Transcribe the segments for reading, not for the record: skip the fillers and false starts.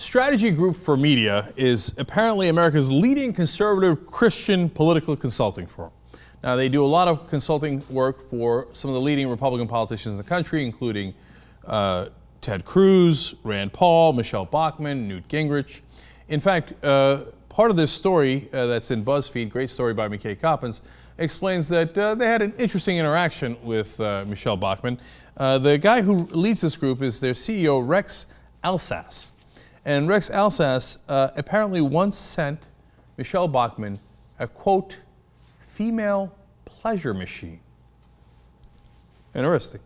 Strategy Group for Media is apparently America's leading conservative Christian political consulting firm. Now, they do a lot of consulting work for some of the leading Republican politicians in the country, including Ted Cruz, Rand Paul, Michele Bachmann, Newt Gingrich. In fact, part of this story that's in BuzzFeed, great story by Michele Bachmann, explains that they had an interesting interaction with Michele Bachmann. The guy who leads this group is their CEO, Rex Alsace. And Rex Alsace apparently once sent Michele Bachmann a, quote, female pleasure machine. Interesting.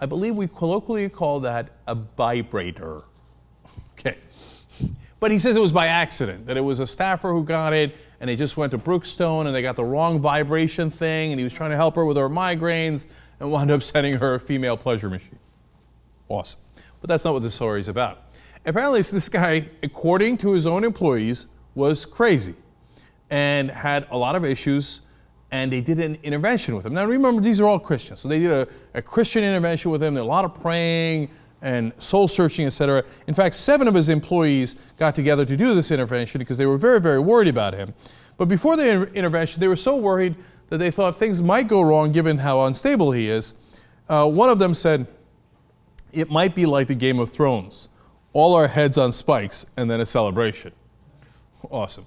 I believe we colloquially call that a vibrator. Okay. But he says it was by accident, that it was a staffer who got it, and they just went to Brookstone, and they got the wrong vibration thing, and he was trying to help her with her migraines, and wound up sending her a female pleasure machine. Awesome. But that's not what this story is about. Apparently, this guy, according to his own employees, was crazy and had a lot of issues, and they did an intervention with him. Now, remember, these are all Christians, so they did a Christian intervention with him. There was a lot of praying and soul searching, etc. In fact, 7 of his employees got together to do this intervention because they were very, very worried about him. But before the intervention, they were so worried that they thought things might go wrong given how unstable he is. One of them said, it might be like the Game of Thrones. All our heads on spikes and then a celebration. Awesome.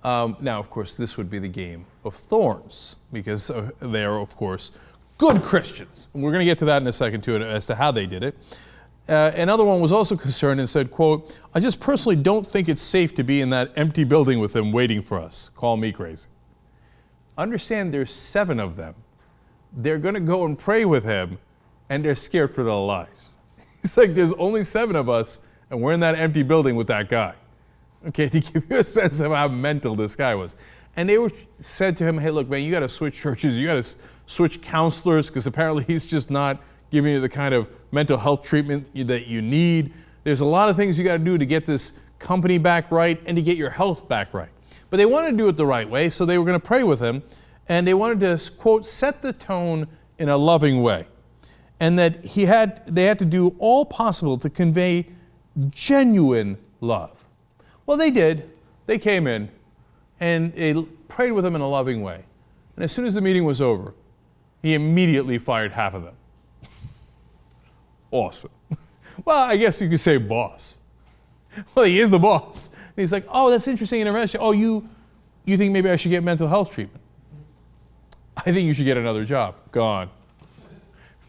Now, of course, this would be the Game of Thorns because they are, of course, good Christians. And we're going to get to that in a second, too, as to how they did it. Another one was also concerned and said, quote, I just personally don't think it's safe to be in that empty building with them waiting for us. Call me crazy. Understand there's 7 of them. They're going to go and pray with him, and they're scared for their lives. It's like there's only 7 of us, and we're in that empty building with that guy. Okay, to give you a sense of how mental this guy was. And they said to him, hey, look, man, you got to switch churches. You got to switch counselors because apparently he's just not giving you the kind of mental health treatment that you need. There's a lot of things you got to do to get this company back right and to get your health back right. But they wanted to do it the right way, so they were going to pray with him. And they wanted to, quote, set the tone in a loving way. And that they had to do all possible to convey genuine love. Well, they did. They came in and they prayed with him in a loving way. And as soon as the meeting was over, he immediately fired half of them. Awesome. Well, I guess you could say boss. Well, he is the boss. And he's like, oh, that's interesting intervention. Oh, you think maybe I should get mental health treatment? I think you should get another job. Gone.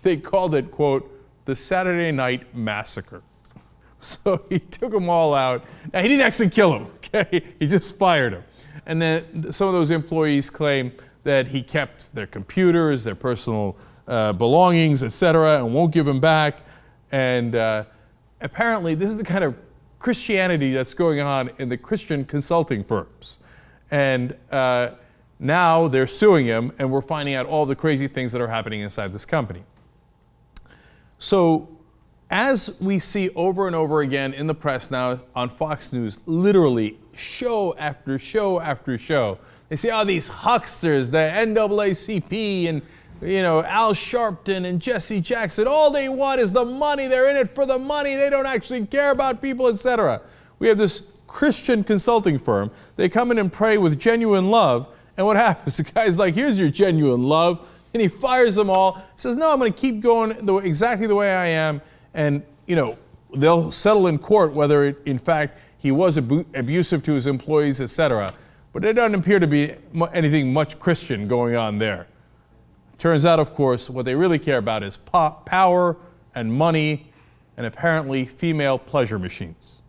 They called it, quote, the Saturday Night Massacre. So he took them all out. Now, he didn't actually kill them, okay? He just fired them. And then some of those employees claim that he kept their computers, their personal belongings, etc., and won't give them back. And apparently, this is the kind of Christianity that's going on in the Christian consulting firms. And now they're suing him, and we're finding out all the crazy things that are happening inside this company. So, as we see over and over again in the press now on Fox News, literally show after show after show, they say, oh, these hucksters, the NAACP and, Al Sharpton and Jesse Jackson, all they want is the money. They're in it for the money. They don't actually care about people, etc. We have this Christian consulting firm. They come in and pray with genuine love. And what happens? The guy's like, here's your genuine love. And he fires them all. He says, no, I'm going to keep going exactly the way I am. And, they'll settle in court whether, in fact, he was abusive to his employees, etc. But there doesn't appear to be anything much Christian going on there. Turns out, of course, what they really care about is power and money and apparently female pleasure machines.